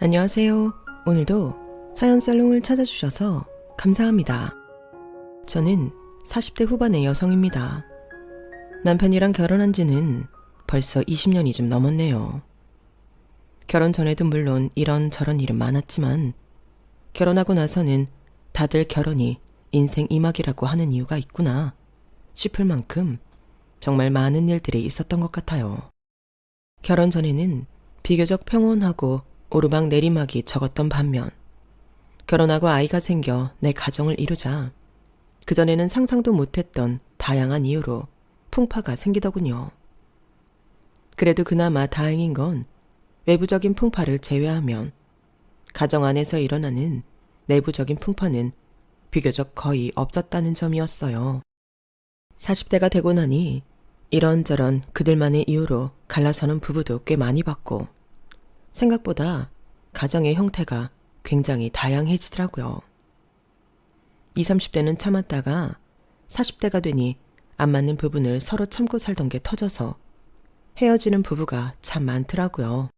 안녕하세요. 오늘도 사연살롱을 찾아주셔서 감사합니다. 저는 40대 후반의 여성입니다. 남편이랑 결혼한 지는 벌써 20년이 좀 넘었네요. 결혼 전에도 물론 이런저런 일은 많았지만 결혼하고 나서는 다들 결혼이 인생 이막이라고 하는 이유가 있구나 싶을 만큼 정말 많은 일들이 있었던 것 같아요. 결혼 전에는 비교적 평온하고 오르막 내리막이 적었던 반면 결혼하고 아이가 생겨 내 가정을 이루자 그전에는 상상도 못했던 다양한 이유로 풍파가 생기더군요. 그래도 그나마 다행인 건 외부적인 풍파를 제외하면 가정 안에서 일어나는 내부적인 풍파는 비교적 거의 없었다는 점이었어요. 40대가 되고 나니 이런저런 그들만의 이유로 갈라서는 부부도 꽤 많이 봤고 생각보다 가정의 형태가 굉장히 다양해지더라고요. 20, 30대는 참았다가 40대가 되니 안 맞는 부분을 서로 참고 살던 게 터져서 헤어지는 부부가 참 많더라고요.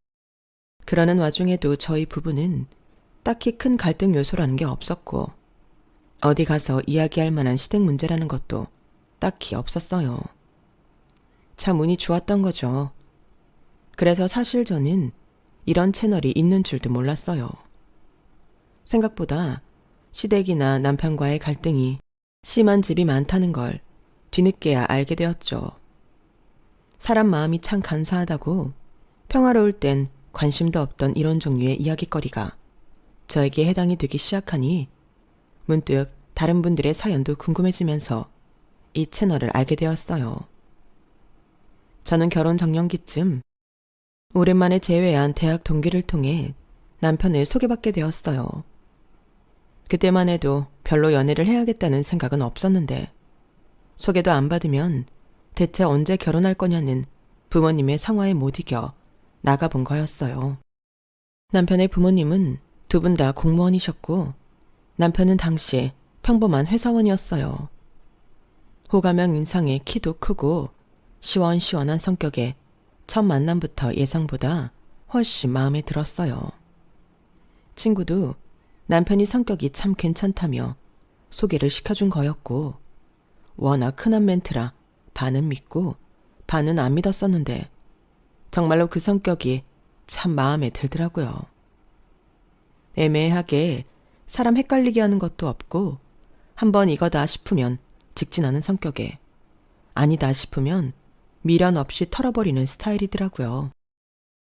그러는 와중에도 저희 부부는 딱히 큰 갈등 요소라는 게 없었고 어디 가서 이야기할 만한 시댁 문제라는 것도 딱히 없었어요. 참 운이 좋았던 거죠. 그래서 사실 저는 이런 채널이 있는 줄도 몰랐어요. 생각보다 시댁이나 남편과의 갈등이 심한 집이 많다는 걸 뒤늦게야 알게 되었죠. 사람 마음이 참 간사하다고 평화로울 땐 관심도 없던 이런 종류의 이야깃거리가 저에게 해당이 되기 시작하니 문득 다른 분들의 사연도 궁금해지면서 이 채널을 알게 되었어요. 저는 결혼 정년기쯤 오랜만에 재회한 대학 동기를 통해 남편을 소개받게 되었어요. 그때만 해도 별로 연애를 해야겠다는 생각은 없었는데 소개도 안 받으면 대체 언제 결혼할 거냐는 부모님의 상화에 못 이겨 나가본 거였어요. 남편의 부모님은 두 분 다 공무원이셨고 남편은 당시 평범한 회사원이었어요. 호감형 인상에 키도 크고 시원시원한 성격에 첫 만남부터 예상보다 훨씬 마음에 들었어요. 친구도 남편이 성격이 참 괜찮다며 소개를 시켜준 거였고 워낙 흔한 멘트라 반은 믿고 반은 안 믿었었는데 정말로 그 성격이 참 마음에 들더라고요. 애매하게 사람 헷갈리게 하는 것도 없고 한번 이거다 싶으면 직진하는 성격에 아니다 싶으면 미련 없이 털어버리는 스타일이더라고요.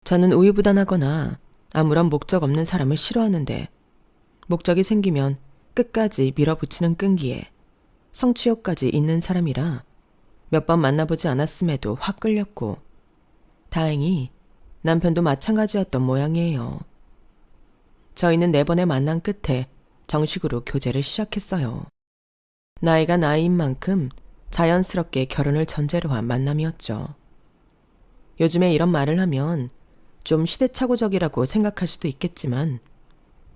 저는 우유부단하거나 아무런 목적 없는 사람을 싫어하는데 목적이 생기면 끝까지 밀어붙이는 끈기에 성취욕까지 있는 사람이라 몇 번 만나보지 않았음에도 확 끌렸고 다행히 남편도 마찬가지였던 모양이에요. 저희는 4번의 만남 끝에 정식으로 교제를 시작했어요. 나이가 나이인 만큼 자연스럽게 결혼을 전제로 한 만남이었죠. 요즘에 이런 말을 하면 좀 시대착오적이라고 생각할 수도 있겠지만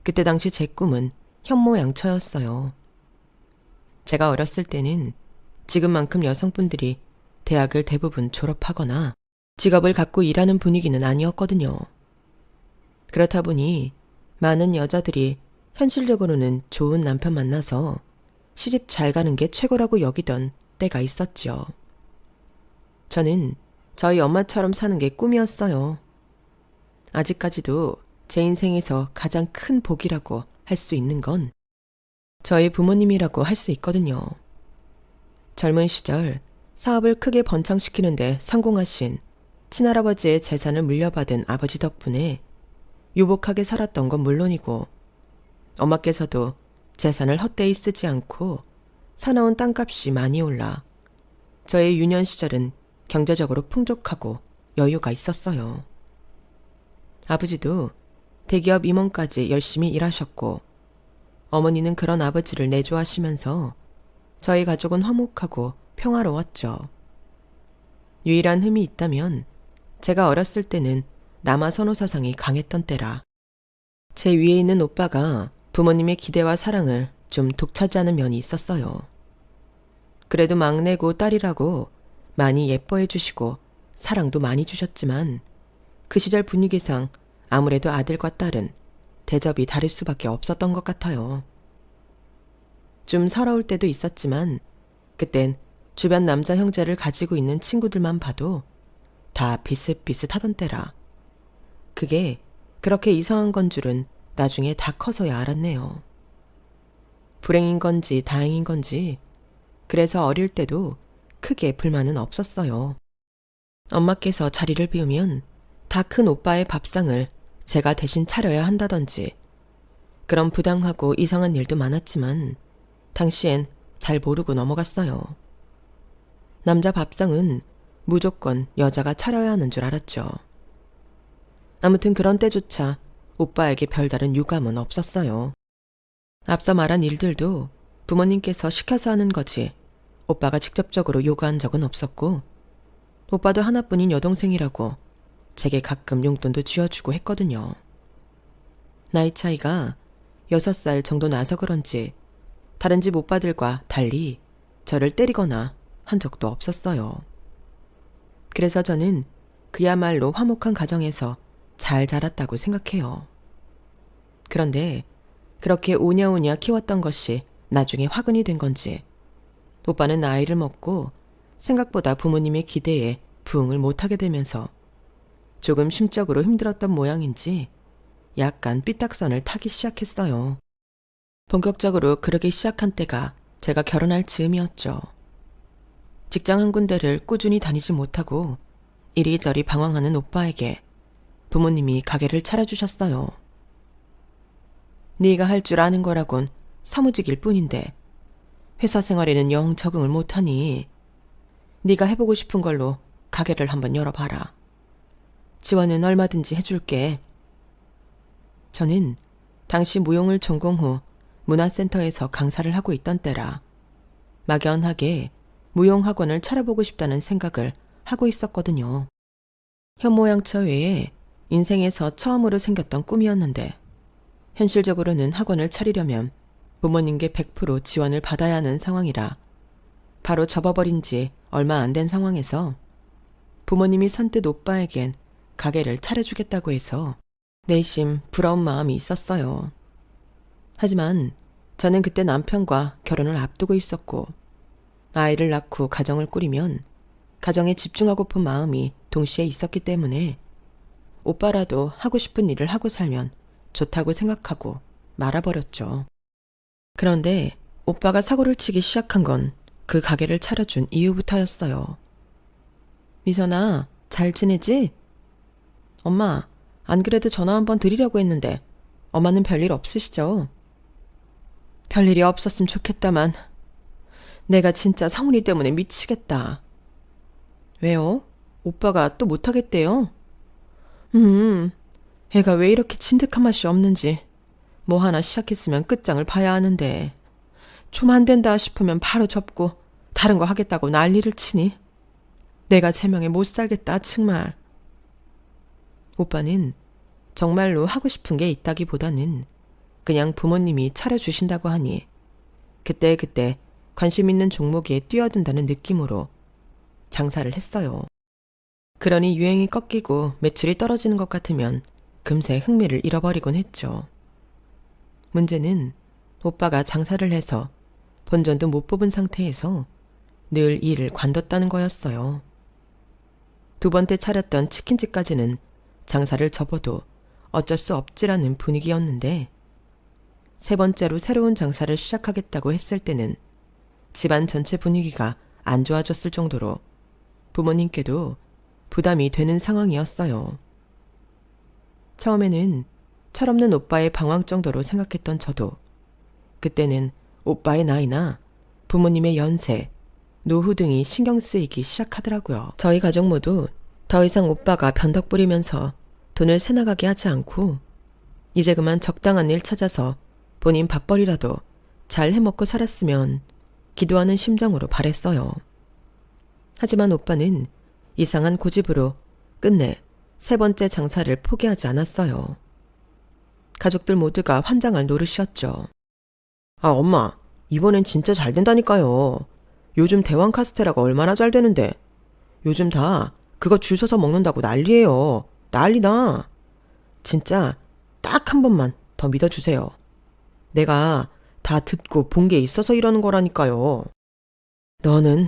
그때 당시 제 꿈은 현모양처였어요. 제가 어렸을 때는 지금만큼 여성분들이 대학을 대부분 졸업하거나 직업을 갖고 일하는 분위기는 아니었거든요. 그렇다 보니 많은 여자들이 현실적으로는 좋은 남편 만나서 시집 잘 가는 게 최고라고 여기던 때가 있었죠. 저는 저희 엄마처럼 사는 게 꿈이었어요. 아직까지도 제 인생에서 가장 큰 복이라고 할 수 있는 건 저희 부모님이라고 할 수 있거든요. 젊은 시절 사업을 크게 번창시키는데 성공하신 친할아버지의 재산을 물려받은 아버지 덕분에 유복하게 살았던 건 물론이고 엄마께서도 재산을 헛되이 쓰지 않고 사놓은 땅값이 많이 올라 저의 유년 시절은 경제적으로 풍족하고 여유가 있었어요. 아버지도 대기업 임원까지 열심히 일하셨고 어머니는 그런 아버지를 내조하시면서 저희 가족은 화목하고 평화로웠죠. 유일한 흠이 있다면 제가 어렸을 때는 남아선호 사상이 강했던 때라 제 위에 있는 오빠가 부모님의 기대와 사랑을 좀 독차지하는 면이 있었어요. 그래도 막내고 딸이라고 많이 예뻐해 주시고 사랑도 많이 주셨지만 그 시절 분위기상 아무래도 아들과 딸은 대접이 다를 수밖에 없었던 것 같아요. 좀 서러울 때도 있었지만 그땐 주변 남자 형제를 가지고 있는 친구들만 봐도 다 비슷비슷하던 때라. 그게 그렇게 이상한 건 줄은 나중에 다 커서야 알았네요. 불행인 건지 다행인 건지 그래서 어릴 때도 크게 불만은 없었어요. 엄마께서 자리를 비우면 다 큰 오빠의 밥상을 제가 대신 차려야 한다던지 그런 부당하고 이상한 일도 많았지만 당시엔 잘 모르고 넘어갔어요. 남자 밥상은 무조건 여자가 차려야 하는 줄 알았죠. 아무튼 그런 때조차 오빠에게 별다른 유감은 없었어요. 앞서 말한 일들도 부모님께서 시켜서 하는 거지 오빠가 직접적으로 요구한 적은 없었고 오빠도 하나뿐인 여동생이라고 제게 가끔 용돈도 쥐어주고 했거든요. 나이 차이가 6살 정도 나서 그런지 다른 집 오빠들과 달리 저를 때리거나 한 적도 없었어요. 그래서 저는 그야말로 화목한 가정에서 잘 자랐다고 생각해요. 그런데 그렇게 오냐오냐 키웠던 것이 나중에 화근이 된 건지 오빠는 나이를 먹고 생각보다 부모님의 기대에 부응을 못하게 되면서 조금 심적으로 힘들었던 모양인지 약간 삐딱선을 타기 시작했어요. 본격적으로 그러기 시작한 때가 제가 결혼할 즈음이었죠. 직장 한 군데를 꾸준히 다니지 못하고 이리저리 방황하는 오빠에게 부모님이 가게를 차려주셨어요. 네가 할 줄 아는 거라곤 사무직일 뿐인데 회사 생활에는 영 적응을 못하니 네가 해보고 싶은 걸로 가게를 한번 열어봐라. 지원은 얼마든지 해줄게. 저는 당시 무용을 전공 후 문화센터에서 강사를 하고 있던 때라 막연하게 무용학원을 차려보고 싶다는 생각을 하고 있었거든요. 현모양처 외에 인생에서 처음으로 생겼던 꿈이었는데 현실적으로는 학원을 차리려면 부모님께 100% 지원을 받아야 하는 상황이라 바로 접어버린 지 얼마 안 된 상황에서 부모님이 선뜻 오빠에겐 가게를 차려주겠다고 해서 내심 부러운 마음이 있었어요. 하지만 저는 그때 남편과 결혼을 앞두고 있었고 아이를 낳고 가정을 꾸리면 가정에 집중하고픈 마음이 동시에 있었기 때문에 오빠라도 하고 싶은 일을 하고 살면 좋다고 생각하고 말아버렸죠. 그런데 오빠가 사고를 치기 시작한 건 그 가게를 차려준 이후부터였어요. 미선아, 잘 지내지? 엄마, 안 그래도 전화 한번 드리려고 했는데 엄마는 별일 없으시죠? 별일이 없었으면 좋겠다만 내가 진짜 성훈이 때문에 미치겠다. 왜요? 오빠가 또 못하겠대요? 애가 왜 이렇게 진득한 맛이 없는지 뭐 하나 시작했으면 끝장을 봐야 하는데 좀 안 된다 싶으면 바로 접고 다른 거 하겠다고 난리를 치니 내가 제명에 못 살겠다 정말. 오빠는 정말로 하고 싶은 게 있다기보다는 그냥 부모님이 차려주신다고 하니 그때그때 관심 있는 종목에 뛰어든다는 느낌으로 장사를 했어요. 그러니 유행이 꺾이고 매출이 떨어지는 것 같으면 금세 흥미를 잃어버리곤 했죠. 문제는 오빠가 장사를 해서 본전도 못 뽑은 상태에서 늘 일을 관뒀다는 거였어요. 두 번째 차렸던 치킨집까지는 장사를 접어도 어쩔 수 없지라는 분위기였는데 세 번째로 새로운 장사를 시작하겠다고 했을 때는 집안 전체 분위기가 안 좋아졌을 정도로 부모님께도 부담이 되는 상황이었어요. 처음에는 철없는 오빠의 방황 정도로 생각했던 저도 그때는 오빠의 나이나 부모님의 연세, 노후 등이 신경 쓰이기 시작하더라고요. 저희 가족 모두 더 이상 오빠가 변덕 부리면서 돈을 새나가게 하지 않고 이제 그만 적당한 일 찾아서 본인 밥벌이라도 잘 해먹고 살았으면 기도하는 심정으로 바랬어요. 하지만 오빠는 이상한 고집으로 끝내 세 번째 장사를 포기하지 않았어요. 가족들 모두가 환장할 노릇이었죠. 아, 엄마, 이번엔 진짜 잘 된다니까요. 요즘 대왕 카스테라가 얼마나 잘 되는데. 요즘 다 그거 줄 서서 먹는다고 난리예요. 난리나. 진짜 딱 한 번만 더 더 믿어주세요. 내가 다 듣고 본 게 있어서 이러는 거라니까요. 너는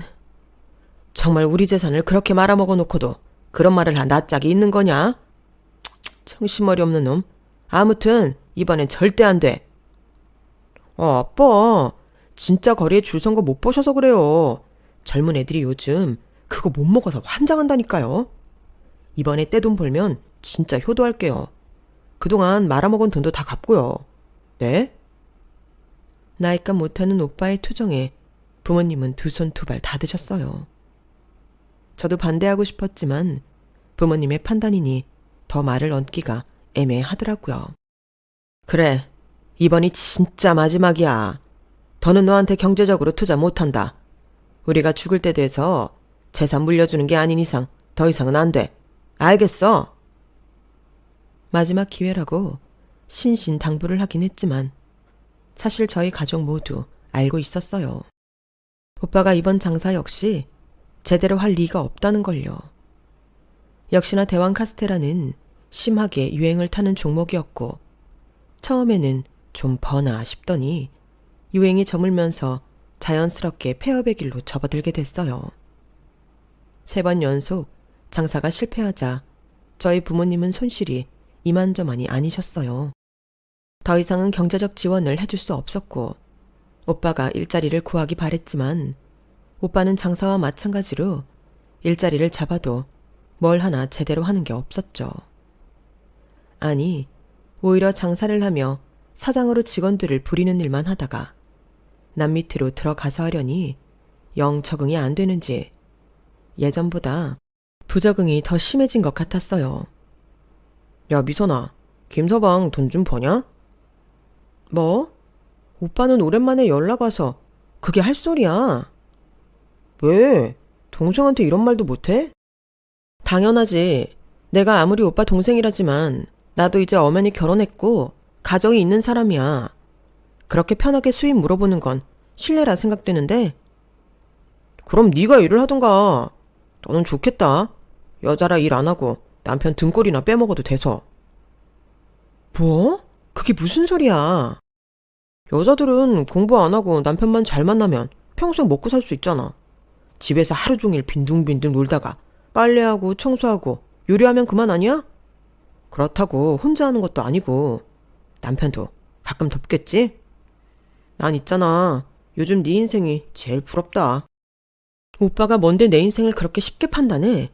정말 우리 재산을 그렇게 말아먹어 놓고도 그런 말을 한 낯짝이 있는 거냐? 정신머리 없는 놈. 아무튼 이번엔 절대 안 돼. 아빠, 진짜 거리에 줄 선 거 못 보셔서 그래요. 젊은 애들이 요즘 그거 못 먹어서 환장한다니까요. 이번에 떼돈 벌면 진짜 효도할게요. 그동안 말아먹은 돈도 다 갚고요. 네? 나이값 못하는 오빠의 투정에 부모님은 두 손 두 발 다 드셨어요. 저도 반대하고 싶었지만 부모님의 판단이니 더 말을 얹기가 애매하더라고요. 그래, 이번이 진짜 마지막이야. 더는 너한테 경제적으로 투자 못한다. 우리가 죽을 때 돼서 재산 물려주는 게 아닌 이상 더 이상은 안 돼. 알겠어? 마지막 기회라고 신신당부를 하긴 했지만 사실 저희 가족 모두 알고 있었어요. 오빠가 이번 장사 역시 제대로 할 리가 없다는 걸요. 역시나 대왕 카스테라는 심하게 유행을 타는 종목이었고 처음에는 좀 버나 싶더니 유행이 저물면서 자연스럽게 폐업의 길로 접어들게 됐어요. 3번 연속 장사가 실패하자 저희 부모님은 손실이 이만저만이 아니셨어요. 더 이상은 경제적 지원을 해줄 수 없었고 오빠가 일자리를 구하기 바랬지만 오빠는 장사와 마찬가지로 일자리를 잡아도 뭘 하나 제대로 하는 게 없었죠. 아니, 오히려 장사를 하며 사장으로 직원들을 부리는 일만 하다가 남 밑으로 들어가서 하려니 영 적응이 안 되는지 예전보다 부적응이 더 심해진 것 같았어요. 야, 미선아, 김서방 돈 좀 버냐? 뭐? 오빠는 오랜만에 연락 와서 그게 할 소리야. 왜? 동생한테 이런 말도 못해? 당연하지. 내가 아무리 오빠 동생이라지만 나도 이제 엄연히 결혼했고 가정이 있는 사람이야. 그렇게 편하게 수입 물어보는 건 실례라 생각되는데. 그럼 네가 일을 하던가. 너는 좋겠다. 여자라 일 안 하고 남편 등골이나 빼먹어도 돼서. 뭐? 그게 무슨 소리야. 여자들은 공부 안 하고 남편만 잘 만나면 평생 먹고 살 수 있잖아. 집에서 하루 종일 빈둥빈둥 놀다가 빨래하고 청소하고 요리하면 그만 아니야? 그렇다고 혼자 하는 것도 아니고 남편도 가끔 돕겠지? 난 있잖아. 요즘 네 인생이 제일 부럽다. 오빠가 뭔데 내 인생을 그렇게 쉽게 판단해?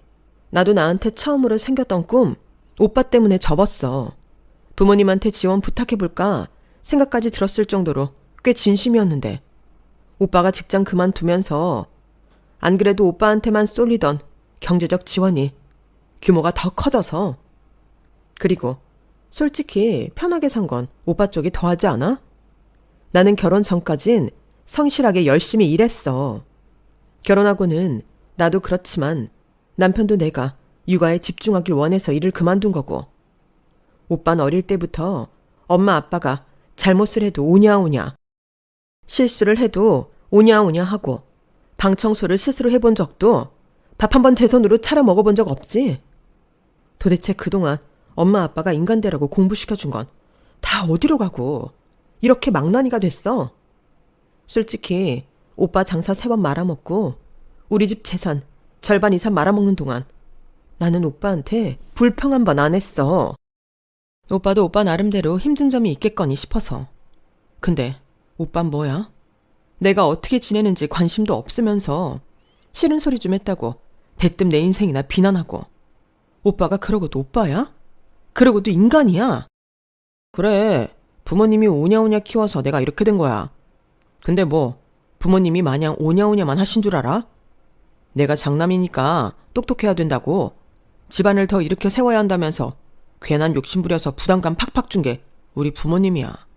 나도 나한테 처음으로 생겼던 꿈 오빠 때문에 접었어. 부모님한테 지원 부탁해볼까 생각까지 들었을 정도로 꽤 진심이었는데 오빠가 직장 그만두면서 안 그래도 오빠한테만 쏠리던 경제적 지원이 규모가 더 커져서. 그리고 솔직히 편하게 산 건 오빠 쪽이 더하지 않아? 나는 결혼 전까진 성실하게 열심히 일했어. 결혼하고는 나도 그렇지만 남편도 내가 육아에 집중하길 원해서 일을 그만둔 거고 오빠는 어릴 때부터 엄마 아빠가 잘못을 해도 오냐오냐 실수를 해도 오냐오냐 하고 방 청소를 스스로 해본 적도 밥 한 번 제 손으로 차려 먹어본 적 없지. 도대체 그동안 엄마 아빠가 인간대라고 공부시켜준 건 다 어디로 가고 이렇게 망나니가 됐어. 솔직히 오빠 장사 3번 말아먹고 우리 집 재산 절반 이상 말아먹는 동안 나는 오빠한테 불평 한 번 안 했어. 오빠도 오빠 나름대로 힘든 점이 있겠거니 싶어서. 근데 오빤 뭐야? 내가 어떻게 지내는지 관심도 없으면서 싫은 소리 좀 했다고 대뜸 내 인생이나 비난하고. 오빠가 그러고도 오빠야? 그러고도 인간이야? 그래, 부모님이 오냐오냐 키워서 내가 이렇게 된 거야. 근데 뭐 부모님이 마냥 오냐오냐만 하신 줄 알아? 내가 장남이니까 똑똑해야 된다고 집안을 더 일으켜 세워야 한다면서 괜한 욕심부려서 부담감 팍팍 준 게 우리 부모님이야.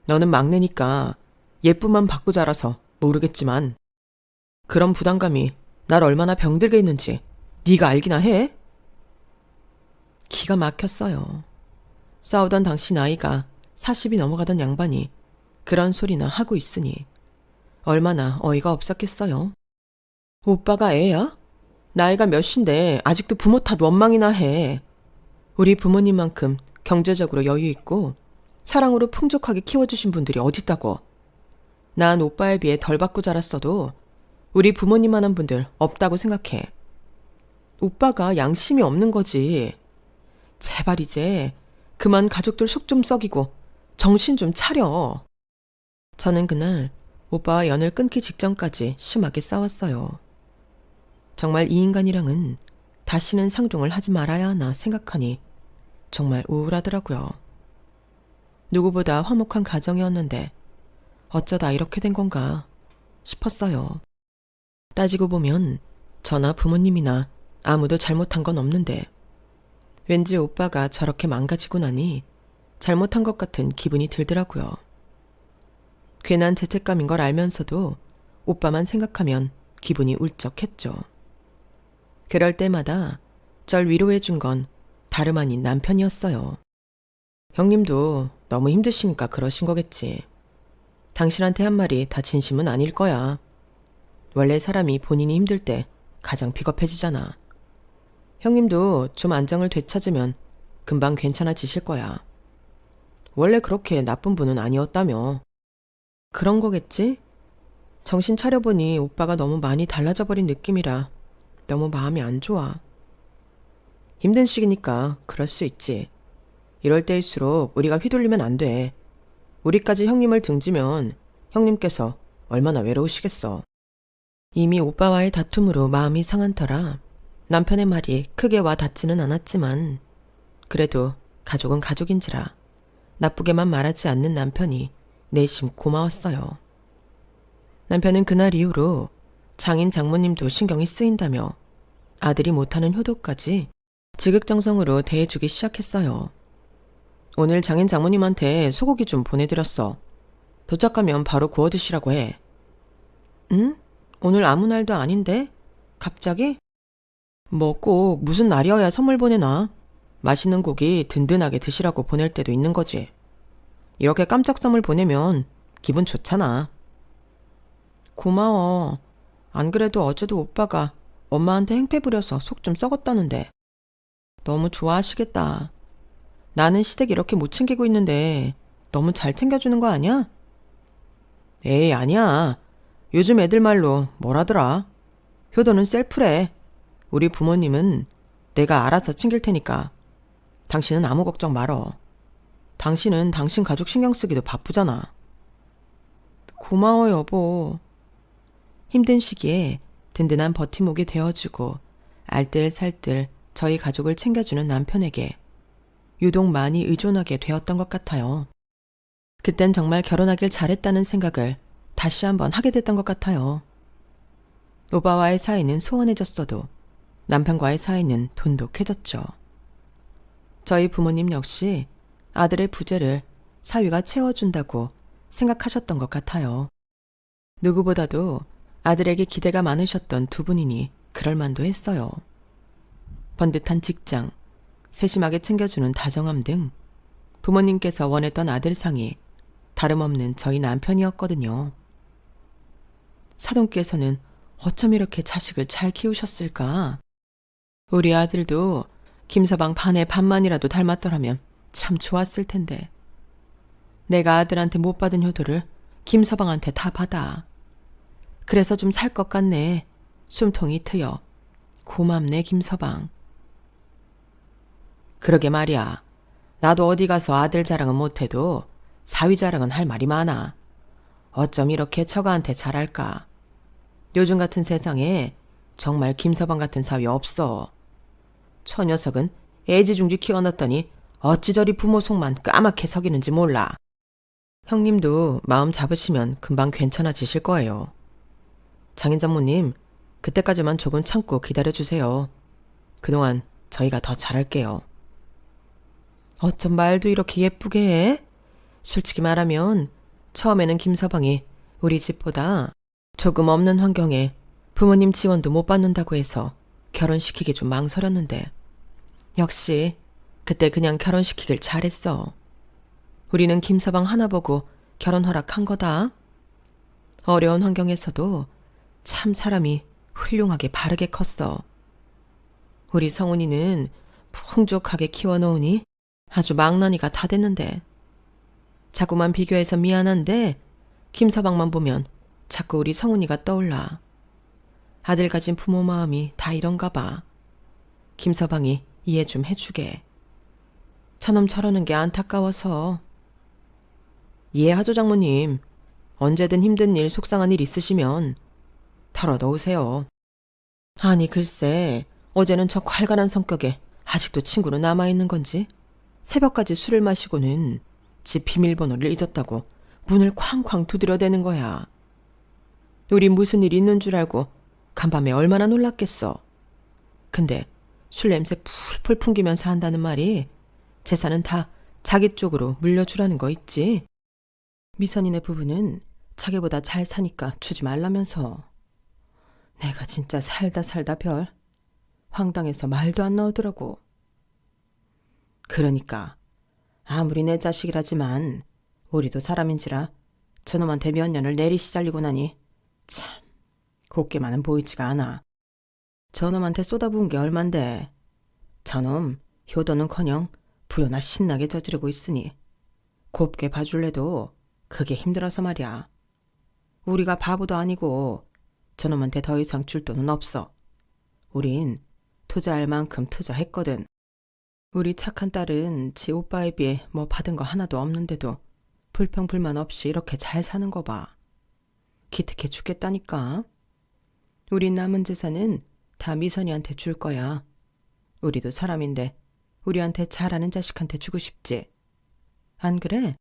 너는 막내니까 예쁨만 받고 자라서 모르겠지만 그런 부담감이 날 얼마나 병들게 했는지 네가 알기나 해? 기가 막혔어요. 싸우던 당시 나이가 40이 넘어가던 양반이 그런 소리나 하고 있으니 얼마나 어이가 없었겠어요. 오빠가 애야? 나이가 몇인데 아직도 부모 탓 원망이나 해. 우리 부모님만큼 경제적으로 여유 있고 사랑으로 풍족하게 키워주신 분들이 어딨다고. 난 오빠에 비해 덜 받고 자랐어도 우리 부모님만한 분들 없다고 생각해. 오빠가 양심이 없는 거지. 제발 이제 그만 가족들 속 좀 썩이고 정신 좀 차려. 저는 그날 오빠와 연을 끊기 직전까지 심하게 싸웠어요. 정말 이 인간이랑은 다시는 상종을 하지 말아야 하나 생각하니 정말 우울하더라고요. 누구보다 화목한 가정이었는데 어쩌다 이렇게 된 건가 싶었어요. 따지고 보면 저나 부모님이나 아무도 잘못한 건 없는데 왠지 오빠가 저렇게 망가지고 나니 잘못한 것 같은 기분이 들더라고요. 괜한 죄책감인 걸 알면서도 오빠만 생각하면 기분이 울적했죠. 그럴 때마다 절 위로해 준 건 다름 아닌 남편이었어요. 형님도 너무 힘드시니까 그러신 거겠지. 당신한테 한 말이 다 진심은 아닐 거야. 원래 사람이 본인이 힘들 때 가장 비겁해지잖아. 형님도 좀 안정을 되찾으면 금방 괜찮아지실 거야. 원래 그렇게 나쁜 분은 아니었다며. 그런 거겠지? 정신 차려보니 오빠가 너무 많이 달라져 버린 느낌이라 너무 마음이 안 좋아. 힘든 시기니까 그럴 수 있지. 이럴 때일수록 우리가 휘둘리면 안 돼. 우리까지 형님을 등지면 형님께서 얼마나 외로우시겠어. 이미 오빠와의 다툼으로 마음이 상한 터라 남편의 말이 크게 와 닿지는 않았지만 그래도 가족은 가족인지라 나쁘게만 말하지 않는 남편이 내심 고마웠어요. 남편은 그날 이후로 장인 장모님도 신경이 쓰인다며 아들이 못하는 효도까지 지극정성으로 대해주기 시작했어요. 오늘 장인 장모님한테 소고기 좀 보내드렸어. 도착하면 바로 구워 드시라고 해. 응? 오늘 아무 날도 아닌데? 갑자기? 뭐 꼭 무슨 날이어야 선물 보내나? 맛있는 고기 든든하게 드시라고 보낼 때도 있는 거지. 이렇게 깜짝 선물 보내면 기분 좋잖아. 고마워. 안 그래도 어제도 오빠가 엄마한테 행패 부려서 속 좀 썩었다는데. 너무 좋아하시겠다. 나는 시댁 이렇게 못 챙기고 있는데 너무 잘 챙겨주는 거 아니야? 에이, 아니야. 요즘 애들 말로 뭐라더라. 효도는 셀프래. 우리 부모님은 내가 알아서 챙길 테니까 당신은 아무 걱정 말어. 당신은 당신 가족 신경 쓰기도 바쁘잖아. 고마워 여보. 힘든 시기에 든든한 버팀목이 되어주고 알뜰살뜰 저희 가족을 챙겨주는 남편에게 유독 많이 의존하게 되었던 것 같아요. 그땐 정말 결혼하길 잘했다는 생각을 다시 한번 하게 됐던 것 같아요. 오빠와의 사이는 소원해졌어도 남편과의 사이는 돈독해졌죠. 저희 부모님 역시 아들의 부재를 사위가 채워준다고 생각하셨던 것 같아요. 누구보다도 아들에게 기대가 많으셨던 두 분이니 그럴만도 했어요. 번듯한 직장, 세심하게 챙겨주는 다정함 등 부모님께서 원했던 아들상이 다름없는 저희 남편이었거든요. 사돈께서는 어쩜 이렇게 자식을 잘 키우셨을까? 우리 아들도 김서방 반의 반만이라도 닮았더라면 참 좋았을 텐데. 내가 아들한테 못 받은 효도를 김서방한테 다 받아. 그래서 좀 살 것 같네. 숨통이 트여. 고맙네 김서방. 그러게 말이야. 나도 어디 가서 아들 자랑은 못해도 사위 자랑은 할 말이 많아. 어쩜 이렇게 처가한테 잘할까. 요즘 같은 세상에 정말 김서방 같은 사위 없어. 저 녀석은 애지중지 키워놨더니 어찌 저리 부모 속만 까맣게 속이는지 몰라. 형님도 마음 잡으시면 금방 괜찮아지실 거예요. 장인 장모님, 그때까지만 조금 참고 기다려주세요. 그동안 저희가 더 잘할게요. 어쩜 말도 이렇게 예쁘게 해? 솔직히 말하면 처음에는 김서방이 우리 집보다 조금 없는 환경에 부모님 지원도 못 받는다고 해서 결혼시키기 좀 망설였는데 역시 그때 그냥 결혼시키길 잘했어. 우리는 김서방 하나 보고 결혼 허락한 거다. 어려운 환경에서도 참 사람이 훌륭하게 바르게 컸어. 우리 성훈이는 풍족하게 키워놓으니 아주 망나니가 다 됐는데 자꾸만 비교해서 미안한데 김서방만 보면 자꾸 우리 성훈이가 떠올라. 아들 가진 부모 마음이 다 이런가 봐. 김서방이 이해 좀 해주게. 저놈 저러는 게 안타까워서. 이해하죠, 장모님. 언제든 힘든 일, 속상한 일 있으시면 털어놓으세요. 아니 글쎄, 어제는 저 괄괄한 성격에 아직도 친구로 남아있는 건지 새벽까지 술을 마시고는 집 비밀번호를 잊었다고 문을 쾅쾅 두드려대는 거야. 우리 무슨 일이 있는 줄 알고 간밤에 얼마나 놀랐겠어. 근데 술 냄새 풀풀 풍기면서 한다는 말이 재산은 다 자기 쪽으로 물려주라는 거 있지. 미선이네 부부는 자기보다 잘 사니까 주지 말라면서. 내가 진짜 살다 별 황당해서 말도 안 나오더라고. 그러니까 아무리 내 자식이라지만 우리도 사람인지라 저놈한테 몇 년을 내리 시달리고 나니 참 곱게만은 보이지가 않아. 저놈한테 쏟아부은 게 얼만데 저놈 효도는커녕 불효나 신나게 저지르고 있으니 곱게 봐줄래도 그게 힘들어서 말이야. 우리가 바보도 아니고 저놈한테 더 이상 줄 돈은 없어. 우린 투자할 만큼 투자했거든. 우리 착한 딸은 지 오빠에 비해 뭐 받은 거 하나도 없는데도 불평불만 없이 이렇게 잘 사는 거 봐. 기특해 죽겠다니까. 우리 남은 재산은 다 미선이한테 줄 거야. 우리도 사람인데 우리한테 잘하는 자식한테 주고 싶지. 안 그래?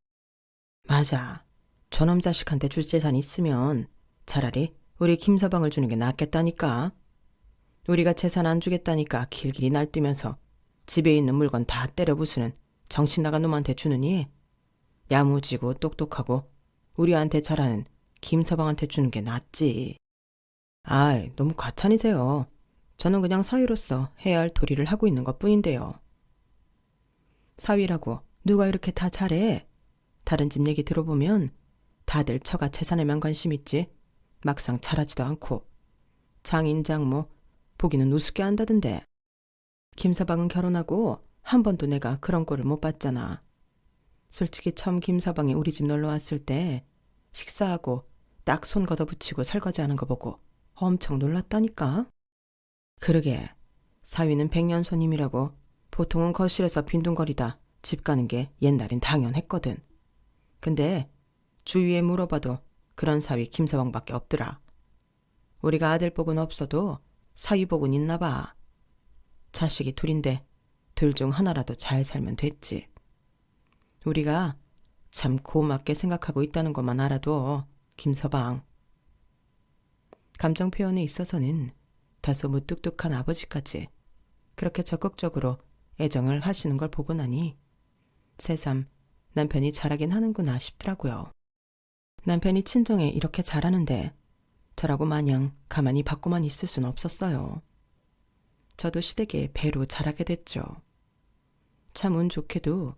맞아. 저놈 자식한테 줄 재산 있으면 차라리 우리 김서방을 주는 게 낫겠다니까. 우리가 재산 안 주겠다니까 길길이 날뛰면서 집에 있는 물건 다 때려 부수는 정신 나간 놈한테 주느니 야무지고 똑똑하고 우리한테 잘하는 김서방한테 주는 게 낫지. 아이, 너무 과찬이세요. 저는 그냥 사위로서 해야 할 도리를 하고 있는 것뿐인데요. 사위라고 누가 이렇게 다 잘해? 다른 집 얘기 들어보면 다들 처가 재산에만 관심 있지 막상 잘하지도 않고 장인 장모 보기는 우습게 한다던데. 김서방은 결혼하고 한 번도 내가 그런 꼴을 못 봤잖아. 솔직히 처음 김서방이 우리 집 놀러 왔을 때 식사하고 딱 손 걷어붙이고 설거지하는 거 보고 엄청 놀랐다니까. 그러게 사위는 백년 손님이라고 보통은 거실에서 빈둥거리다 집 가는 게 옛날엔 당연했거든. 근데 주위에 물어봐도 그런 사위 김서방밖에 없더라. 우리가 아들 복은 없어도 사위 복은 있나 봐. 자식이 둘인데 둘 중 하나라도 잘 살면 됐지. 우리가 참 고맙게 생각하고 있다는 것만 알아도 김서방. 감정 표현에 있어서는 다소 무뚝뚝한 아버지까지 그렇게 적극적으로 애정을 하시는 걸 보고 나니 새삼 남편이 잘하긴 하는구나 싶더라고요. 남편이 친정에 이렇게 잘하는데 저라고 마냥 가만히 받고만 있을 순 없었어요. 저도 시댁에 배로 자라게 됐죠. 참 운 좋게도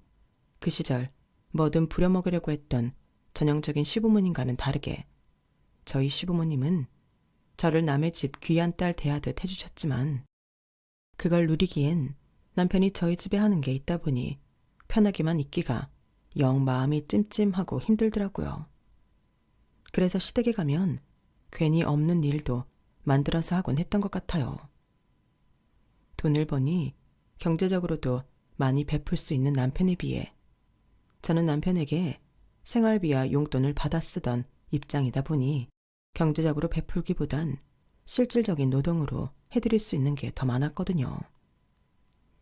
그 시절 뭐든 부려먹으려고 했던 전형적인 시부모님과는 다르게 저희 시부모님은 저를 남의 집 귀한 딸 대하듯 해주셨지만 그걸 누리기엔 남편이 저희 집에 하는 게 있다 보니 편하게만 있기가 영 마음이 찜찜하고 힘들더라고요. 그래서 시댁에 가면 괜히 없는 일도 만들어서 하곤 했던 것 같아요. 돈을 버니 경제적으로도 많이 베풀 수 있는 남편에 비해 저는 남편에게 생활비와 용돈을 받아 쓰던 입장이다 보니 경제적으로 베풀기보단 실질적인 노동으로 해드릴 수 있는 게 더 많았거든요.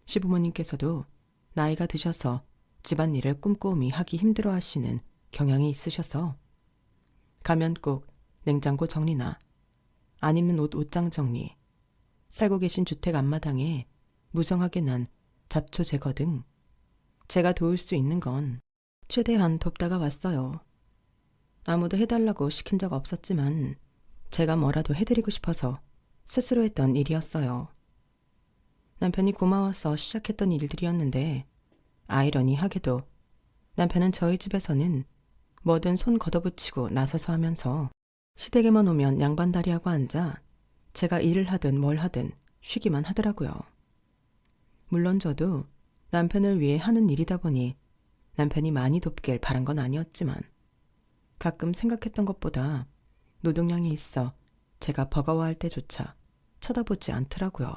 시부모님께서도 나이가 드셔서 집안일을 꼼꼼히 하기 힘들어 하시는 경향이 있으셔서 가면 꼭 냉장고 정리나 안 입는 옷장 정리, 살고 계신 주택 앞마당에 무성하게 난 잡초 제거 등 제가 도울 수 있는 건 최대한 돕다가 왔어요. 아무도 해달라고 시킨 적 없었지만 제가 뭐라도 해드리고 싶어서 스스로 했던 일이었어요. 남편이 고마워서 시작했던 일들이었는데 아이러니하게도 남편은 저희 집에서는 뭐든 손 걷어붙이고 나서서 하면서 시댁에만 오면 양반다리하고 앉아 제가 일을 하든 뭘 하든 쉬기만 하더라고요. 물론 저도 남편을 위해 하는 일이다 보니 남편이 많이 돕길 바란 건 아니었지만 가끔 생각했던 것보다 노동량이 있어 제가 버거워할 때조차 쳐다보지 않더라고요.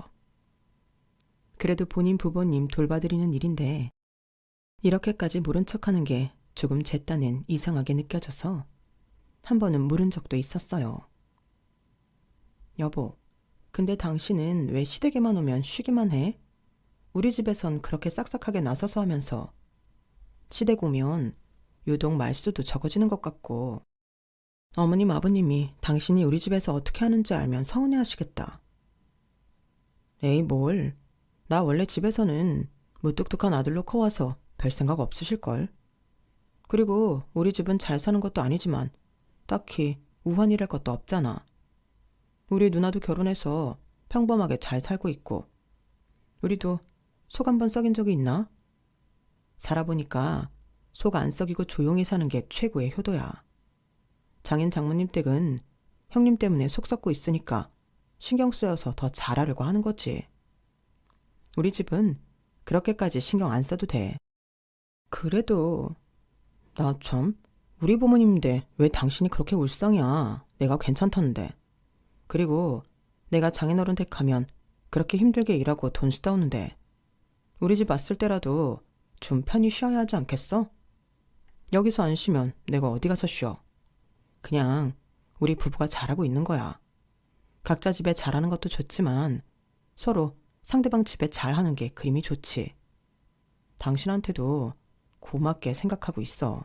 그래도 본인 부모님 돌봐드리는 일인데 이렇게까지 모른 척하는 게 조금 제 딴엔 이상하게 느껴져서 한 번은 물은 적도 있었어요. 여보, 근데 당신은 왜 시댁에만 오면 쉬기만 해? 우리 집에선 그렇게 싹싹하게 나서서 하면서 시댁 오면 유독 말수도 적어지는 것 같고 어머님 아버님이 당신이 우리 집에서 어떻게 하는지 알면 서운해 하시겠다. 에이 뭘, 나 원래 집에서는 무뚝뚝한 아들로 커와서 별 생각 없으실걸. 그리고 우리 집은 잘 사는 것도 아니지만 딱히 우환이랄 것도 없잖아. 우리 누나도 결혼해서 평범하게 잘 살고 있고 우리도 속 한 번 썩인 적이 있나? 살아보니까 속 안 썩이고 조용히 사는 게 최고의 효도야. 장인 장모님 댁은 형님 때문에 속 썩고 있으니까 신경 쓰여서 더 잘하려고 하는 거지. 우리 집은 그렇게까지 신경 안 써도 돼. 그래도 나 참, 우리 부모님인데 왜 당신이 그렇게 울상이야. 내가 괜찮다는데. 그리고 내가 장인어른 댁 가면 그렇게 힘들게 일하고 돈 쓰다 오는데 우리 집 왔을 때라도 좀 편히 쉬어야 하지 않겠어? 여기서 안 쉬면 내가 어디 가서 쉬어. 그냥 우리 부부가 잘하고 있는 거야. 각자 집에 잘하는 것도 좋지만 서로 상대방 집에 잘하는 게 그림이 좋지. 당신한테도 고맙게 생각하고 있어.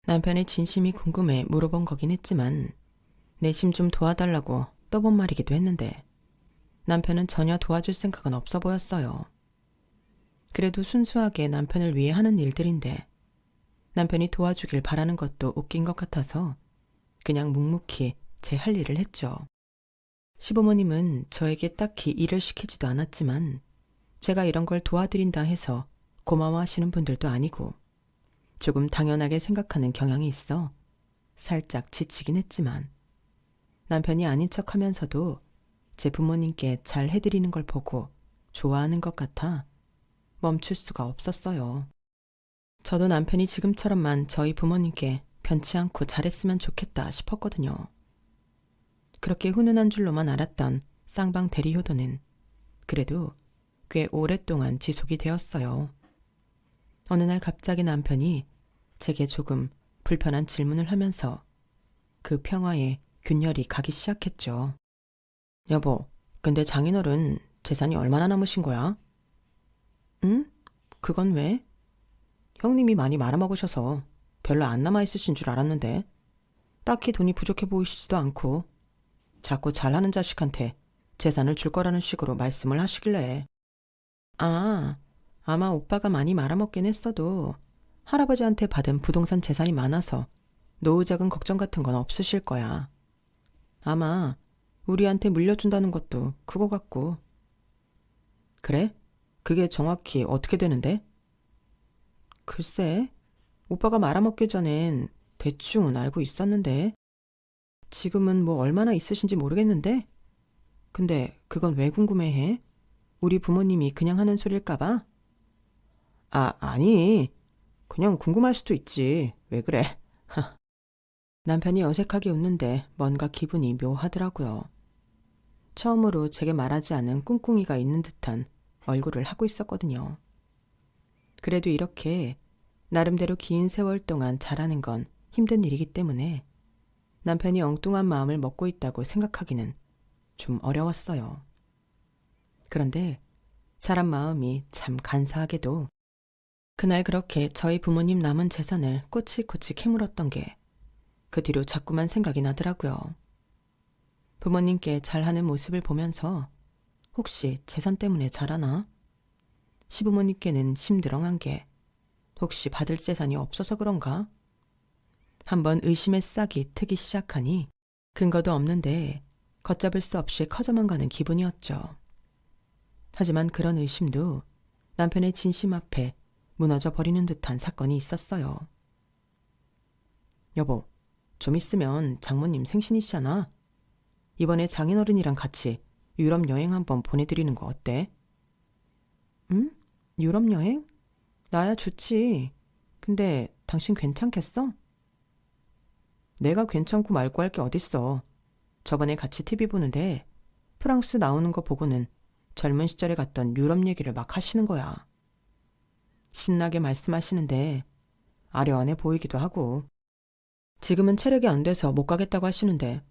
남편의 진심이 궁금해 물어본 거긴 했지만 내심 좀 도와달라고 떠본 말이기도 했는데 남편은 전혀 도와줄 생각은 없어 보였어요. 그래도 순수하게 남편을 위해 하는 일들인데 남편이 도와주길 바라는 것도 웃긴 것 같아서 그냥 묵묵히 제 할 일을 했죠. 시부모님은 저에게 딱히 일을 시키지도 않았지만 제가 이런 걸 도와드린다 해서 고마워하시는 분들도 아니고 조금 당연하게 생각하는 경향이 있어 살짝 지치긴 했지만 남편이 아닌 척하면서도 제 부모님께 잘 해드리는 걸 보고 좋아하는 것 같아 멈출 수가 없었어요. 저도 남편이 지금처럼만 저희 부모님께 변치 않고 잘했으면 좋겠다 싶었거든요. 그렇게 훈훈한 줄로만 알았던 쌍방 대리 효도는 그래도 꽤 오랫동안 지속이 되었어요. 어느 날 갑자기 남편이 제게 조금 불편한 질문을 하면서 그 평화에 균열이 가기 시작했죠. 여보, 근데 장인어른 재산이 얼마나 남으신 거야? 응? 그건 왜? 형님이 많이 말아먹으셔서 별로 안 남아있으신 줄 알았는데 딱히 돈이 부족해 보이시지도 않고 자꾸 잘하는 자식한테 재산을 줄 거라는 식으로 말씀을 하시길래 아마 오빠가 많이 말아먹긴 했어도 할아버지한테 받은 부동산 재산이 많아서 노후자금 걱정 같은 건 없으실 거야. 아마 우리한테 물려준다는 것도 그거 같고. 그래? 그게 정확히 어떻게 되는데? 글쎄, 오빠가 말아먹기 전엔 대충은 알고 있었는데 지금은 뭐 얼마나 있으신지 모르겠는데 근데 그건 왜 궁금해해? 우리 부모님이 그냥 하는 소릴까봐? 아니. 그냥 궁금할 수도 있지. 왜 그래? 남편이 어색하게 웃는데 뭔가 기분이 묘하더라고요. 처음으로 제게 말하지 않은 꿍꿍이가 있는 듯한 얼굴을 하고 있었거든요. 그래도 이렇게 나름대로 긴 세월 동안 잘하는 건 힘든 일이기 때문에 남편이 엉뚱한 마음을 먹고 있다고 생각하기는 좀 어려웠어요. 그런데 사람 마음이 참 간사하게도 그날 그렇게 저희 부모님 남은 재산을 꼬치꼬치 캐물었던 게 그 뒤로 자꾸만 생각이 나더라고요. 부모님께 잘하는 모습을 보면서 혹시 재산 때문에 잘하나? 시부모님께는 심드렁한 게 혹시 받을 재산이 없어서 그런가? 한번 의심의 싹이 트기 시작하니 근거도 없는데 걷잡을 수 없이 커져만 가는 기분이었죠. 하지만 그런 의심도 남편의 진심 앞에 무너져 버리는 듯한 사건이 있었어요. 여보, 좀 있으면 장모님 생신이시잖아. 이번에 장인어른이랑 같이 유럽 여행 한번 보내드리는 거 어때? 응? 유럽 여행? 나야 좋지. 근데 당신 괜찮겠어? 내가 괜찮고 말고 할 게 어딨어. 저번에 같이 TV 보는데 프랑스 나오는 거 보고는 젊은 시절에 갔던 유럽 얘기를 막 하시는 거야. 신나게 말씀하시는데 아련해 보이기도 하고. 지금은 체력이 안 돼서 못 가겠다고 하시는데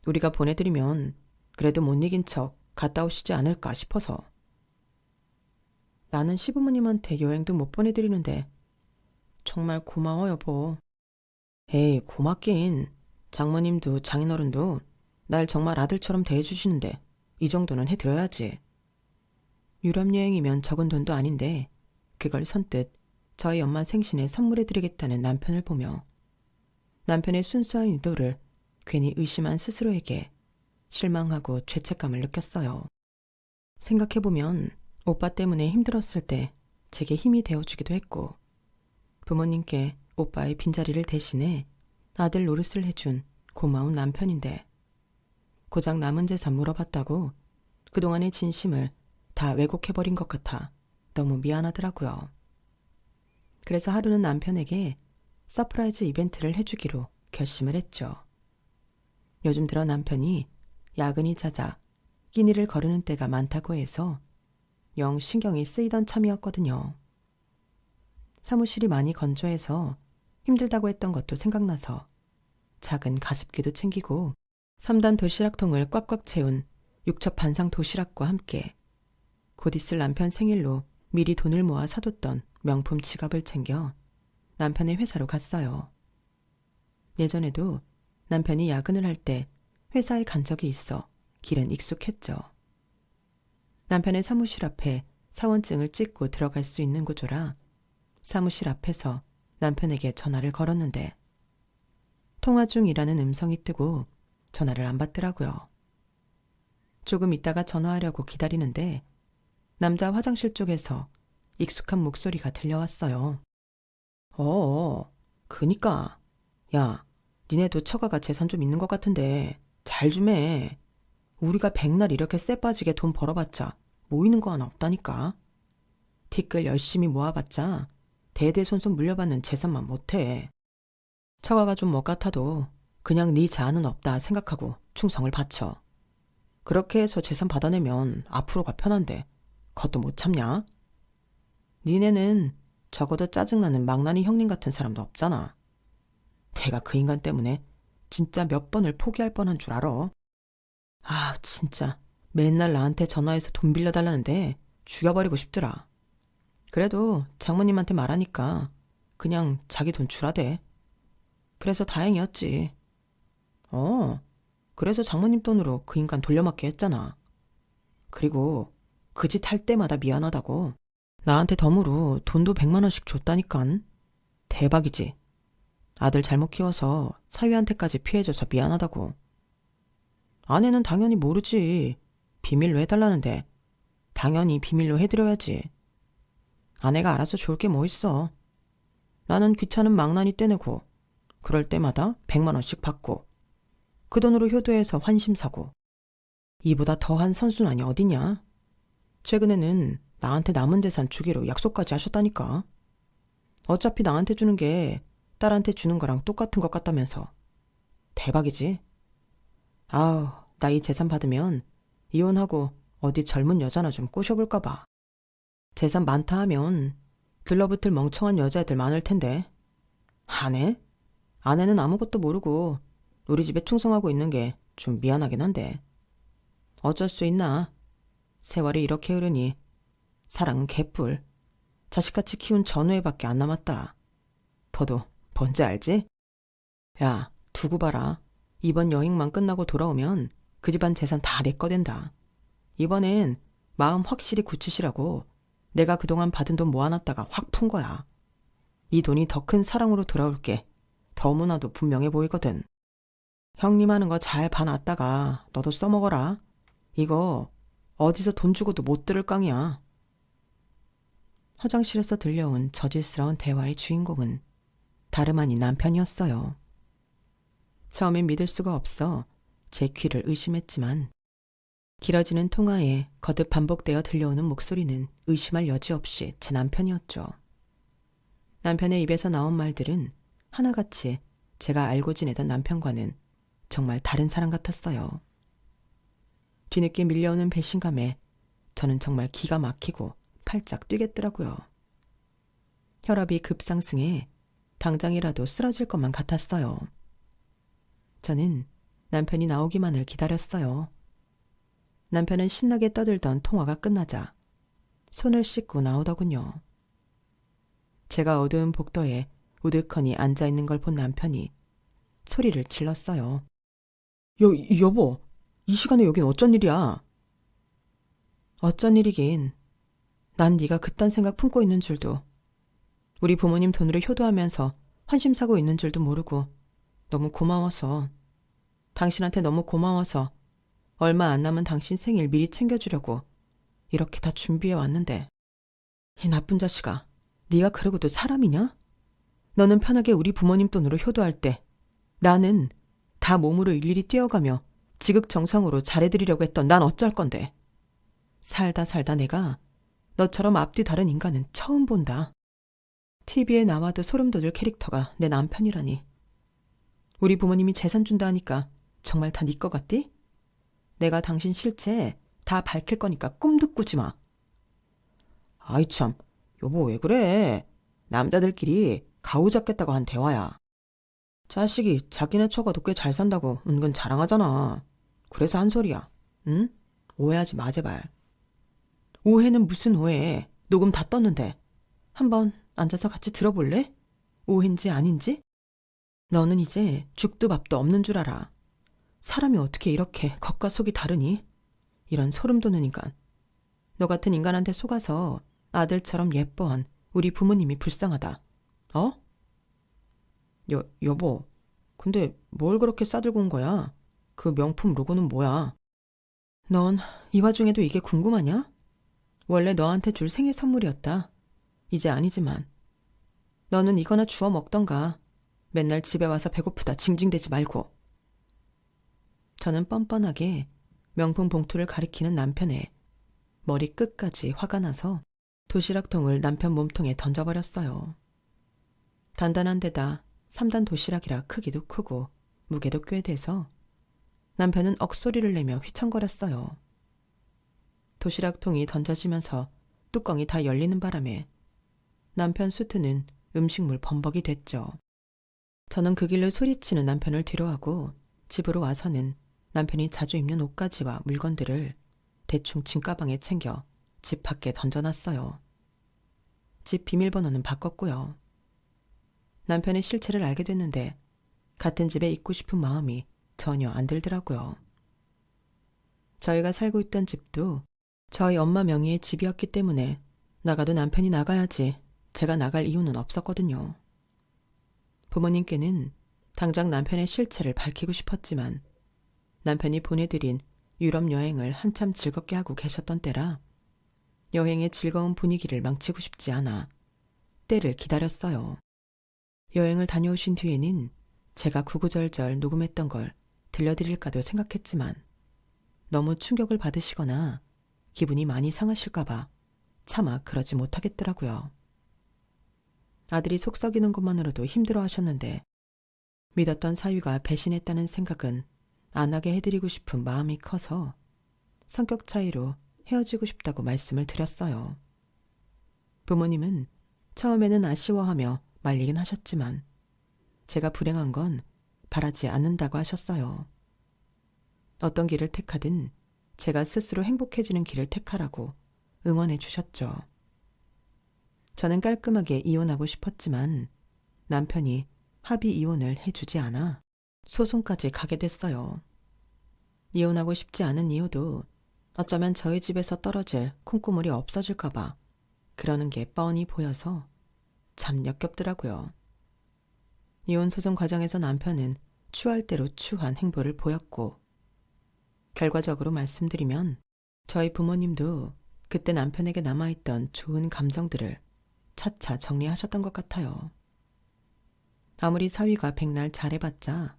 우리가 보내드리면 그래도 못 이긴 척 갔다 오시지 않을까 싶어서. 나는 시부모님한테 여행도 못 보내드리는데 정말 고마워 여보. 에이 고맙긴. 장모님도 장인어른도 날 정말 아들처럼 대해주시는데 이 정도는 해드려야지. 유럽 여행이면 적은 돈도 아닌데 그걸 선뜻 저희 엄마 생신에 선물해드리겠다는 남편을 보며 남편의 순수한 의도를 괜히 의심한 스스로에게 실망하고 죄책감을 느꼈어요. 생각해보면 오빠 때문에 힘들었을 때 제게 힘이 되어주기도 했고 부모님께 오빠의 빈자리를 대신해 아들 노릇을 해준 고마운 남편인데 고작 남은 재산 물어봤다고 그동안의 진심을 다 왜곡해버린 것 같아 너무 미안하더라고요. 그래서 하루는 남편에게 서프라이즈 이벤트를 해주기로 결심을 했죠. 요즘 들어 남편이 야근이 잦아 끼니를 거르는 때가 많다고 해서 영 신경이 쓰이던 참이었거든요. 사무실이 많이 건조해서 힘들다고 했던 것도 생각나서 작은 가습기도 챙기고 3단 도시락통을 꽉꽉 채운 육첩 반상 도시락과 함께 곧 있을 남편 생일로 미리 돈을 모아 사뒀던 명품 지갑을 챙겨 남편의 회사로 갔어요. 예전에도 남편이 야근을 할 때 회사에 간 적이 있어 길은 익숙했죠. 남편의 사무실 앞에 사원증을 찍고 들어갈 수 있는 구조라 사무실 앞에서 남편에게 전화를 걸었는데 통화 중이라는 음성이 뜨고 전화를 안 받더라고요. 조금 있다가 전화하려고 기다리는데 남자 화장실 쪽에서 익숙한 목소리가 들려왔어요. 그니까. 야, 니네도 처가가 재산 좀 있는 것 같은데 잘 좀 해. 우리가 백날 이렇게 쎄 빠지게 돈 벌어봤자 모이는 거 하나 없다니까. 티끌 열심히 모아봤자 대대손손 물려받는 재산만 못해. 처가가 좀 못 같아도 그냥 네 자아는 없다 생각하고 충성을 바쳐. 그렇게 해서 재산 받아내면 앞으로가 편한데 그것도 못 참냐? 니네는 적어도 짜증나는 망나니 형님 같은 사람도 없잖아. 내가 그 인간 때문에 진짜 몇 번을 포기할 뻔한 줄 알아. 아 진짜 맨날 나한테 전화해서 돈 빌려달라는데 죽여버리고 싶더라. 그래도 장모님한테 말하니까 그냥 자기 돈 주라대. 그래서 다행이었지. 그래서 장모님 돈으로 그 인간 돌려막게 했잖아. 그리고 그 짓 할 때마다 미안하다고 나한테 덤으로 돈도 100만 원씩 줬다니깐. 대박이지. 아들 잘못 키워서 사위한테까지 피해줘서 미안하다고. 아내는 당연히 모르지. 비밀로 해달라는데 당연히 비밀로 해드려야지. 아내가 알아서 좋을 게 뭐 있어. 나는 귀찮은 망나니 떼내고 그럴 때마다 100만 원씩 받고 그 돈으로 효도해서 환심 사고 이보다 더한 선순환이 어디냐. 최근에는 나한테 남은 재산 주기로 약속까지 하셨다니까. 어차피 나한테 주는 게 딸한테 주는 거랑 똑같은 것 같다면서. 대박이지. 아우, 나 이 재산 받으면 이혼하고 어디 젊은 여자나 좀 꼬셔볼까 봐. 재산 많다 하면 들러붙을 멍청한 여자애들 많을 텐데. 아내? 아내는 아무것도 모르고 우리 집에 충성하고 있는 게 좀 미안하긴 한데. 어쩔 수 있나. 세월이 이렇게 흐르니 사랑은 개뿔. 자식같이 키운 전우애밖에 안 남았다. 너도 뭔지 알지? 야, 두고 봐라. 이번 여행만 끝나고 돌아오면 그 집안 재산 다 내 거 된다. 이번엔 마음 확실히 굳히시라고 내가 그동안 받은 돈 모아놨다가 확 푼 거야. 이 돈이 더 큰 사랑으로 돌아올게 너무나도 분명해 보이거든. 형님 하는 거 잘 봐놨다가 너도 써먹어라. 이거 어디서 돈 주고도 못 들을 깡이야. 화장실에서 들려온 저질스러운 대화의 주인공은 다름 아닌 남편이었어요. 처음엔 믿을 수가 없어 제 귀를 의심했지만 길어지는 통화에 거듭 반복되어 들려오는 목소리는 의심할 여지 없이 제 남편이었죠. 남편의 입에서 나온 말들은 하나같이 제가 알고 지내던 남편과는 정말 다른 사람 같았어요. 뒤늦게 밀려오는 배신감에 저는 정말 기가 막히고 팔짝 뛰겠더라고요. 혈압이 급상승해 당장이라도 쓰러질 것만 같았어요. 저는 남편이 나오기만을 기다렸어요. 남편은 신나게 떠들던 통화가 끝나자 손을 씻고 나오더군요. 제가 어두운 복도에 우두커니 앉아있는 걸 본 남편이 소리를 질렀어요. 여보, 이 시간에 여긴 어쩐 일이야? 어쩐 일이긴. 난 네가 그딴 생각 품고 있는 줄도, 우리 부모님 돈으로 효도하면서 환심 사고 있는 줄도 모르고 너무 고마워서, 당신한테 너무 고마워서 얼마 안 남은 당신 생일 미리 챙겨주려고 이렇게 다 준비해 왔는데, 이 나쁜 자식아, 네가 그러고도 사람이냐? 너는 편하게 우리 부모님 돈으로 효도할 때 나는 다 몸으로 일일이 뛰어가며 지극정성으로 잘해드리려고 했던 난 어쩔 건데. 살다 내가 너처럼 앞뒤 다른 인간은 처음 본다. TV에 나와도 소름 돋을 캐릭터가 내 남편이라니. 우리 부모님이 재산 준다 하니까 정말 다 네 거 같디? 내가 당신 실체 다 밝힐 거니까 꿈도 꾸지 마. 아이 참, 여보 왜 그래? 남자들끼리 가오 잡겠다고 한 대화야. 자식이 자기네 처가도 꽤 잘 산다고 은근 자랑하잖아. 그래서 한 소리야. 응? 오해하지 마 제발. 오해는 무슨 오해. 녹음 다 떴는데. 한번 앉아서 같이 들어볼래? 오해인지 아닌지? 너는 이제 죽도 밥도 없는 줄 알아. 사람이 어떻게 이렇게 겉과 속이 다르니? 이런 소름 돋는 인간. 너 같은 인간한테 속아서 아들처럼 예뻐한 우리 부모님이 불쌍하다. 어? 여보, 근데 뭘 그렇게 싸들고 온 거야? 그 명품 로고는 뭐야? 넌 이 와중에도 이게 궁금하냐? 원래 너한테 줄 생일 선물이었다. 이제 아니지만. 너는 이거나 주워 먹던가. 맨날 집에 와서 배고프다 징징대지 말고. 저는 뻔뻔하게 명품 봉투를 가리키는 남편의 머리 끝까지 화가 나서 도시락통을 남편 몸통에 던져버렸어요. 단단한 데다 3단 도시락이라 크기도 크고 무게도 꽤 돼서 남편은 억소리를 내며 휘청거렸어요. 도시락통이 던져지면서 뚜껑이 다 열리는 바람에 남편 수트는 음식물 범벅이 됐죠. 저는 그 길로 소리치는 남편을 뒤로하고 집으로 와서는 남편이 자주 입는 옷가지와 물건들을 대충 짐가방에 챙겨 집 밖에 던져놨어요. 집 비밀번호는 바꿨고요. 남편의 실체를 알게 됐는데 같은 집에 있고 싶은 마음이 전혀 안 들더라고요. 저희가 살고 있던 집도 저희 엄마 명의의 집이었기 때문에 나가도 남편이 나가야지 제가 나갈 이유는 없었거든요. 부모님께는 당장 남편의 실체를 밝히고 싶었지만 남편이 보내드린 유럽 여행을 한참 즐겁게 하고 계셨던 때라 여행의 즐거운 분위기를 망치고 싶지 않아 때를 기다렸어요. 여행을 다녀오신 뒤에는 제가 구구절절 녹음했던 걸 들려드릴까도 생각했지만 너무 충격을 받으시거나 기분이 많이 상하실까봐 차마 그러지 못하겠더라고요. 아들이 속 썩이는 것만으로도 힘들어 하셨는데 믿었던 사위가 배신했다는 생각은 안 하게 해드리고 싶은 마음이 커서 성격 차이로 헤어지고 싶다고 말씀을 드렸어요. 부모님은 처음에는 아쉬워하며 말리긴 하셨지만 제가 불행한 건 바라지 않는다고 하셨어요. 어떤 길을 택하든 제가 스스로 행복해지는 길을 택하라고 응원해 주셨죠. 저는 깔끔하게 이혼하고 싶었지만 남편이 합의 이혼을 해주지 않아 소송까지 가게 됐어요. 이혼하고 싶지 않은 이유도 어쩌면 저희 집에서 떨어질 콩고물이 없어질까봐 그러는 게 뻔히 보여서 참 역겹더라고요. 이혼 소송 과정에서 남편은 추할 대로 추한 행보를 보였고 결과적으로 말씀드리면 저희 부모님도 그때 남편에게 남아있던 좋은 감정들을 차차 정리하셨던 것 같아요. 아무리 사위가 백날 잘해봤자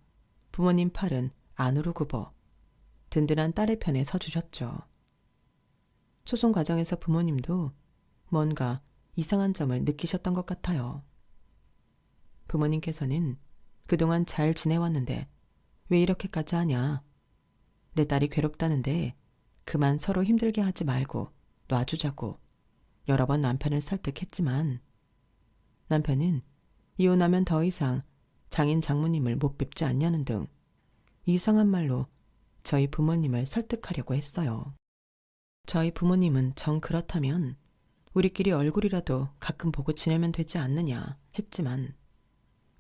부모님 팔은 안으로 굽어 든든한 딸의 편에 서주셨죠. 소송 과정에서 부모님도 뭔가 이상한 점을 느끼셨던 것 같아요. 부모님께서는 그동안 잘 지내왔는데 왜 이렇게까지 하냐. 내 딸이 괴롭다는데 그만 서로 힘들게 하지 말고 놔주자고 여러 번 남편을 설득했지만 남편은 이혼하면 더 이상 장인 장모님을 못 뵙지 않냐는 등 이상한 말로 저희 부모님을 설득하려고 했어요. 저희 부모님은 정 그렇다면 우리끼리 얼굴이라도 가끔 보고 지내면 되지 않느냐 했지만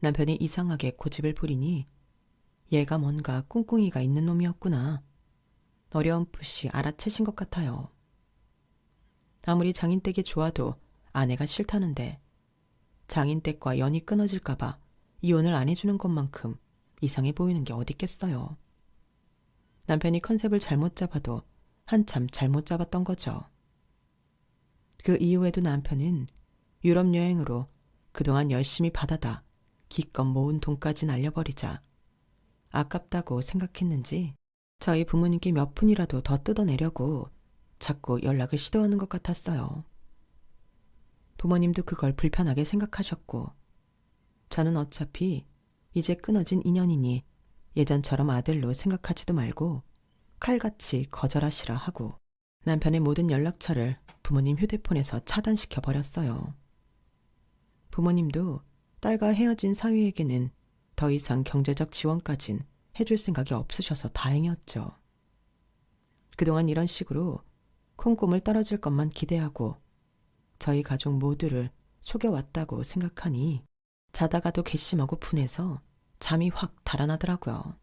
남편이 이상하게 고집을 부리니 얘가 뭔가 꿍꿍이가 있는 놈이었구나. 어려움풋이 알아채신 것 같아요. 아무리 장인댁이 좋아도 아내가 싫다는데 장인댁과 연이 끊어질까봐 이혼을 안 해주는 것만큼 이상해 보이는 게 어딨겠어요. 남편이 컨셉을 잘못 잡아도 한참 잘못 잡았던 거죠. 그 이후에도 남편은 유럽 여행으로 그동안 열심히 받아다 기껏 모은 돈까지 날려버리자 아깝다고 생각했는지 저희 부모님께 몇 푼이라도 더 뜯어내려고 자꾸 연락을 시도하는 것 같았어요. 부모님도 그걸 불편하게 생각하셨고 저는 어차피 이제 끊어진 인연이니 예전처럼 아들로 생각하지도 말고 칼같이 거절하시라 하고 남편의 모든 연락처를 부모님 휴대폰에서 차단시켜 버렸어요. 부모님도 딸과 헤어진 사위에게는 더 이상 경제적 지원까진 해줄 생각이 없으셔서 다행이었죠. 그동안 이런 식으로 콩고물 떨어질 것만 기대하고 저희 가족 모두를 속여왔다고 생각하니 자다가도 괘씸하고 분해서 잠이 확 달아나더라고요.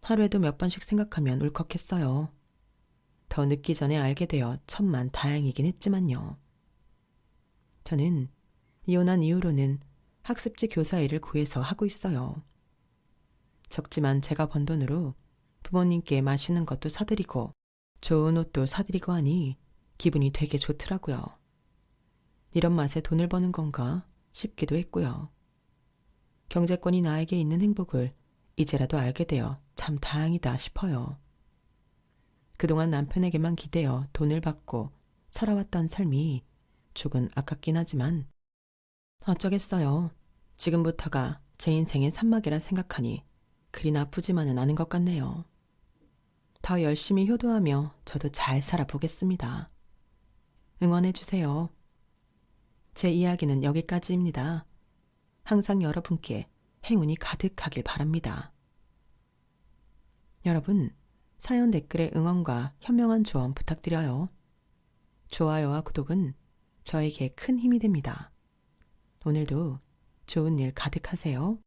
하루에도 몇 번씩 생각하면 울컥했어요. 더 늦기 전에 알게 되어 천만 다행이긴 했지만요. 저는 이혼한 이후로는 학습지 교사 일을 구해서 하고 있어요. 적지만 제가 번 돈으로 부모님께 맛있는 것도 사드리고 좋은 옷도 사드리고 하니 기분이 되게 좋더라고요. 이런 맛에 돈을 버는 건가 싶기도 했고요. 경제권이 나에게 있는 행복을 이제라도 알게 되어 참 다행이다 싶어요. 그동안 남편에게만 기대어 돈을 받고 살아왔던 삶이 조금 아깝긴 하지만 어쩌겠어요. 지금부터가 제 인생의 산막이라 생각하니 그리 나쁘지만은 않은 것 같네요. 더 열심히 효도하며 저도 잘 살아보겠습니다. 응원해주세요. 제 이야기는 여기까지입니다. 항상 여러분께 행운이 가득하길 바랍니다. 여러분, 사연 댓글에 응원과 현명한 조언 부탁드려요. 좋아요와 구독은 저에게 큰 힘이 됩니다. 오늘도 좋은 일 가득하세요.